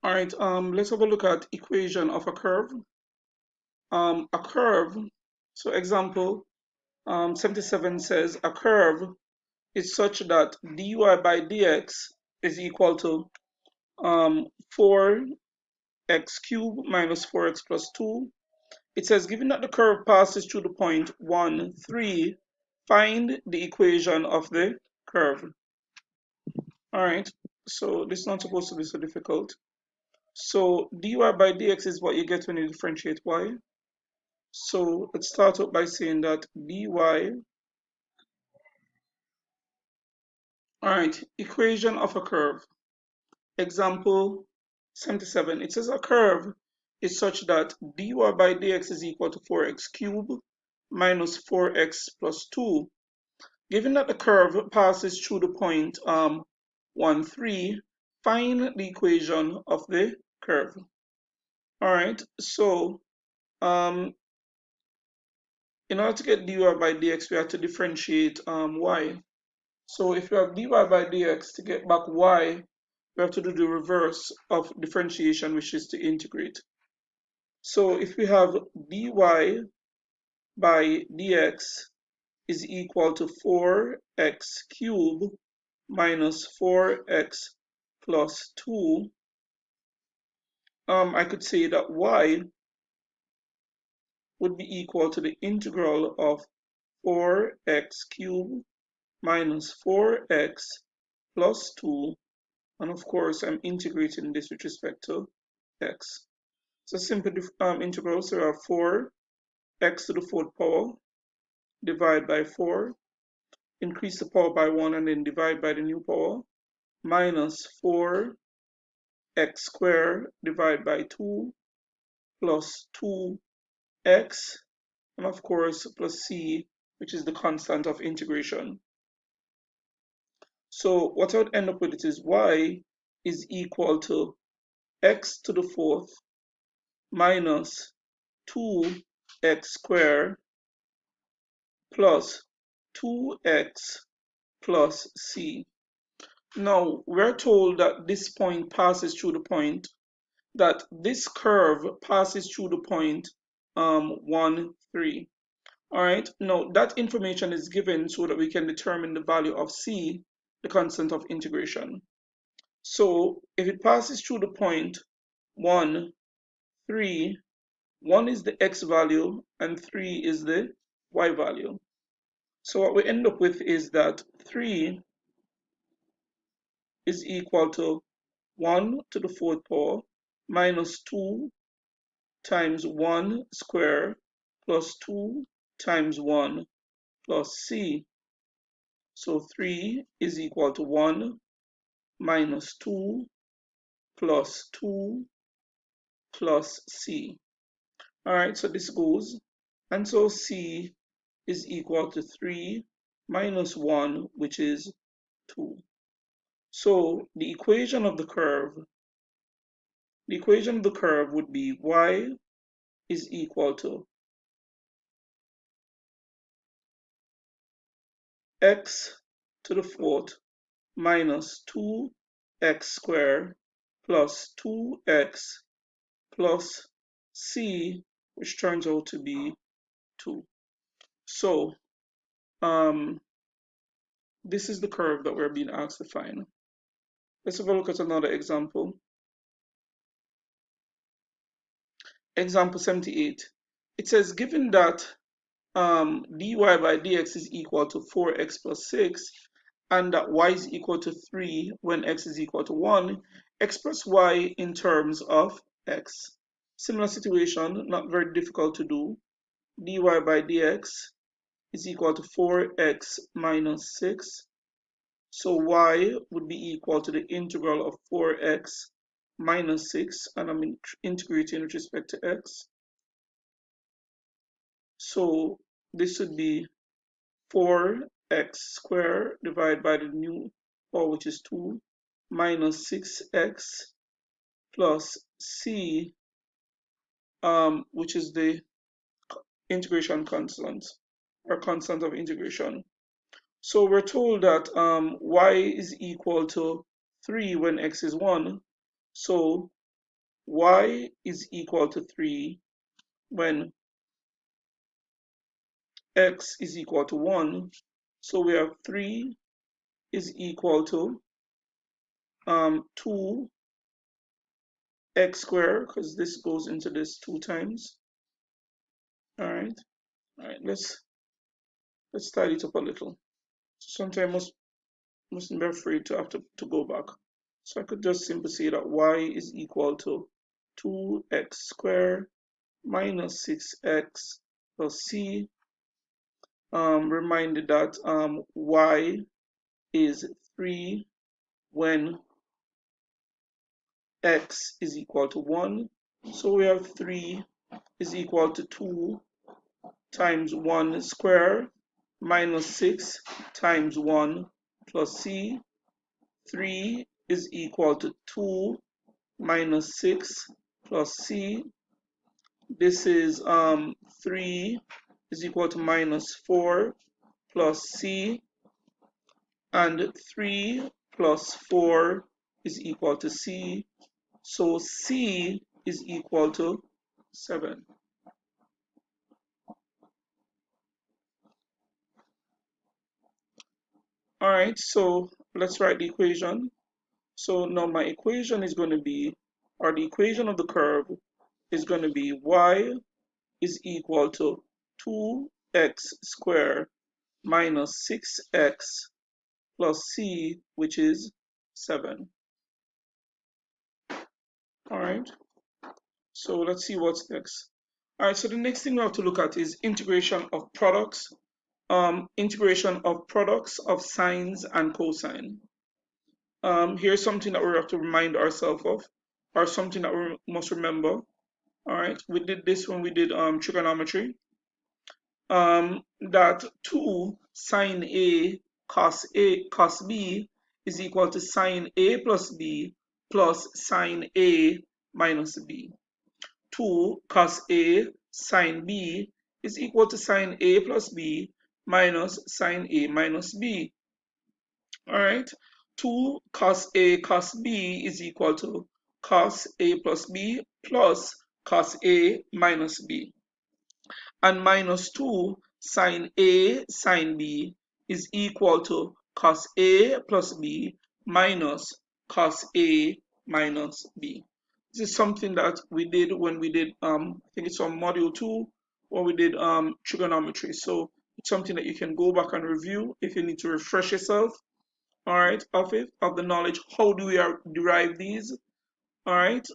All right, let's have a look at equation of a curve. A curve, so example 77 says a curve is such that dy by dx is equal to 4x cubed minus 4x plus 2. It says given that the curve passes through the point 1, 3, find the equation of the curve. All right, so this is not supposed to be so difficult. So dy by dx is what you get when you differentiate y. So let's start out by saying that dy, all right, equation of a curve. Example 77, it says a curve is such that dy by dx is equal to 4x cubed minus 4x plus 2. Given that the curve passes through the point 1, 3, find the equation of the curve. All right, so in order to get dy by dx, we have to differentiate y. So if you have dy by dx, to get back y, we have to do the reverse of differentiation, which is to integrate. So if we have dy by dx is equal to 4x cubed minus 4x plus 2, I could say that y would be equal to the integral of 4x cubed minus 4x plus 2, and of course I'm integrating this with respect to x. So simple integral, so we have 4x to the fourth power, divide by 4, increase the power by 1 and then divide by the new power, minus 4x squared divided by 2 plus 2x, and of course plus c, which is the constant of integration. So what I would end up with is y is equal to x to the fourth minus 2x squared plus 2x plus c. Now we're told that this point passes through the point, that this curve passes through the point 1, 3. All right, now that information is given so that we can determine the value of c, the constant of integration. So if it passes through the point 1, 3, 1 is the x value and 3 is the y value. So what we end up with is that 3 is equal to 1 to the fourth power minus 2 times 1 squared plus 2 times 1 plus c. So 3 is equal to 1 minus 2 plus 2 plus c. All right, so this goes, and so c is equal to 3 minus 1, which is 2. So the equation of the curve would be y is equal to x to the fourth minus 2x squared plus 2x plus c, which turns out to be 2. So this is the curve that we're being asked to find. Let's have a look at another example. Example 78. It says given that dy by dx is equal to 4x plus 6 and that y is equal to 3 when x is equal to 1, express y in terms of x. Similar situation, not very difficult to do. Dy by dx is equal to 4x minus 6. So y would be equal to the integral of 4x minus 6, and I'm integrating with respect to x. So this would be 4x squared divided by the new power, which is 2, minus 6x plus c, which is the integration constant, or constant of integration. So we're told that y is equal to 3 when x is 1. So y is equal to 3 when x is equal to 1. So we have 3 is equal to 2x squared, because this goes into this 2 times. All right, let's tidy it up a little. Sometimes mustn't be afraid to have to go back. So I could just simply say that y is equal to 2x squared minus 6x plus c. Reminded that y is 3 when x is equal to 1. So we have 3 is equal to 2 times 1 squared minus 6 times 1 plus c. 3 is equal to 2 minus 6 plus c. This is 3 is equal to minus 4 plus c, and 3 plus 4 is equal to c. So c is equal to 7. All right, so let's write the equation. So now my equation is going to be, or the equation of the curve is going to be y is equal to 2x squared minus 6x plus c, which is 7. All right, so let's see what's next. All right, so the next thing we have to look at is integration of products. Integration of products of sines and cosine. Here's something that we have to remind ourselves of, or something that we must remember. All right, we did this when we did trigonometry. That 2 sine A cos B is equal to sine A plus B plus sine A minus B. 2 cos A sine B is equal to sine A plus B minus sine A minus B. All right, 2 cos A cos B is equal to cos A plus B plus cos A minus B. And minus 2 sine A sine B is equal to cos A plus B minus cos A minus B. This is something that we did when we did, I think it's on module 2, when we did trigonometry. So it's something that you can go back and review if you need to refresh yourself, all right, of the knowledge. How do we derive these? All right.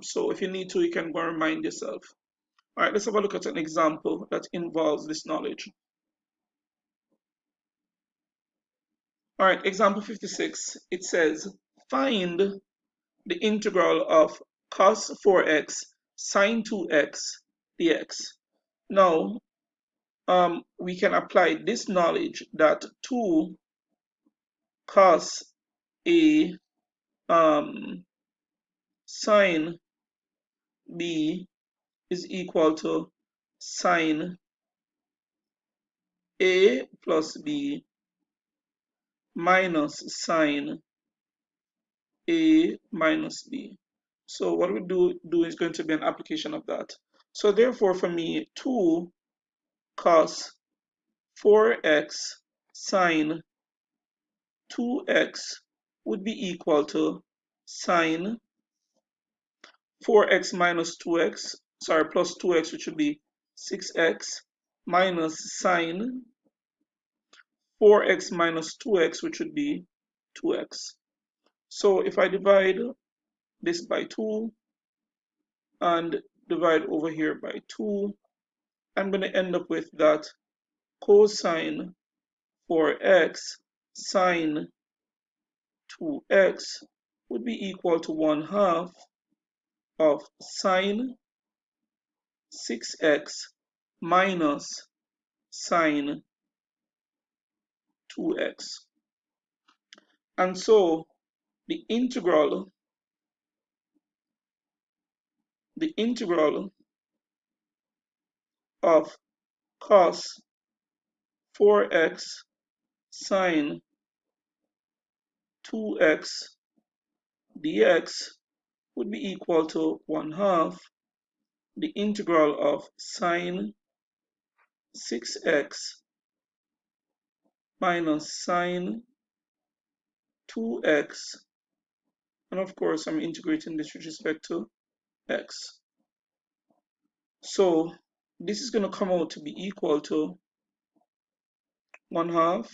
So if you need to, you can go and remind yourself. All right, let's have a look at an example that involves this knowledge. All right, example 56, it says, find the integral of cos 4x sine 2x dx. Now, we can apply this knowledge that 2 cos A sine B is equal to sine A plus B minus sine A minus B. So what we do is going to be an application of that. So therefore for me, 2 cos 4x sine 2x would be equal to sine 4x minus 2x, sorry, plus 2x, which would be 6x, minus sine 4x minus 2x, which would be 2x. So if I divide this by 2 and divide over here by 2, I'm going to end up with that cosine 4x sine 2x would be equal to 1/2 of sine 6x minus sine 2x. And so the integral of cos 4x sine 2x dx would be equal to 1/2 the integral of sine 6x minus sine 2x, and of course I'm integrating this with respect to x. So this is going to come out to be equal to 1/2.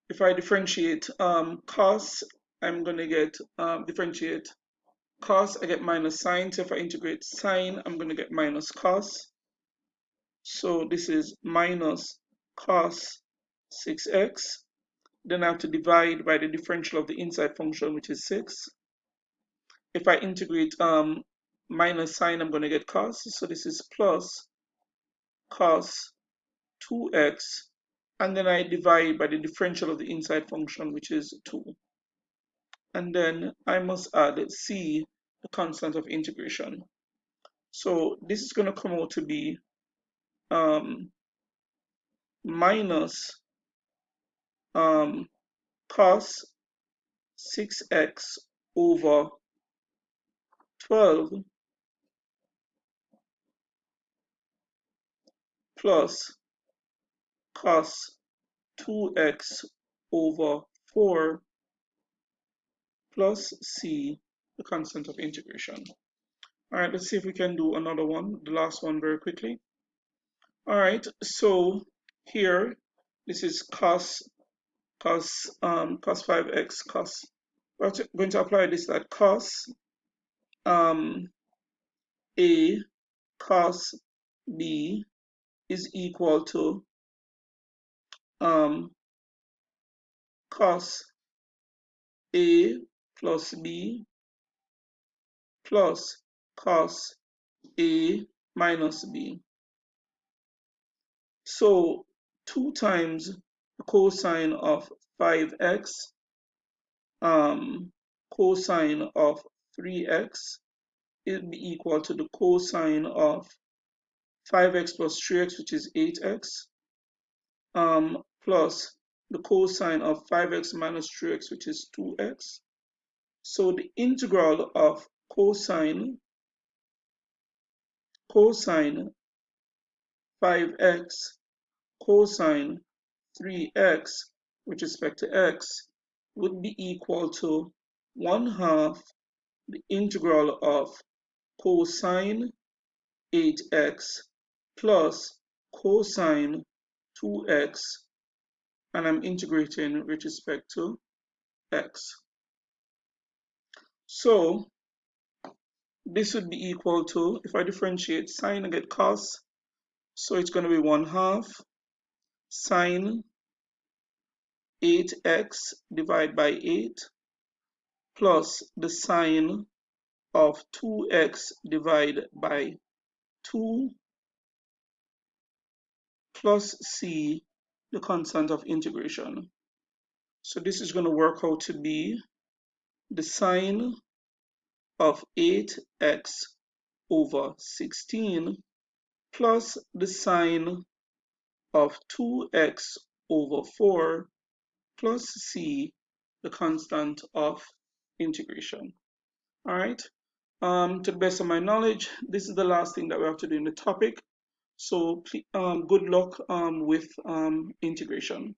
If I differentiate cos, I'm going to get differentiate cos, I get minus sine. So if I integrate sine, I'm going to get minus cos. So this is minus cos 6x. Then I have to divide by the differential of the inside function, which is 6. If I integrate minus sine, I'm going to get cos. So this is plus cos 2x. And then I divide by the differential of the inside function, which is 2. And then I must add c, the constant of integration. So this is going to come out to be minus cos 6x over 12 plus cos 2x over 4 plus c, the constant of integration. All right, let's see if we can do another one, the last one very quickly. All right, so here, this is cos 5x cos. We're going to apply this at cos a cos b is equal to cos a plus b plus cos a minus b. So 2 times the cosine of 5x cosine of 3x will be equal to the cosine of 5x plus 3x, which is 8x, plus the cosine of 5x minus 3x, which is 2x. So the integral of cosine 5x cosine 3x with respect to x would be equal to 1/2 the integral of cosine 8x plus cosine 2x, and I'm integrating with respect to x. So this would be equal to, if I differentiate sine, I get cos, so it's going to be 1/2 sine 8x divided by 8 plus the sine of 2x divided by 2 plus c, the constant of integration. So this is going to work out to be the sine of 8x over 16 plus the sine of 2x over 4 plus c, the constant of integration. All right. To the best of my knowledge, this is the last thing that we have to do in the topic. So good luck with integration.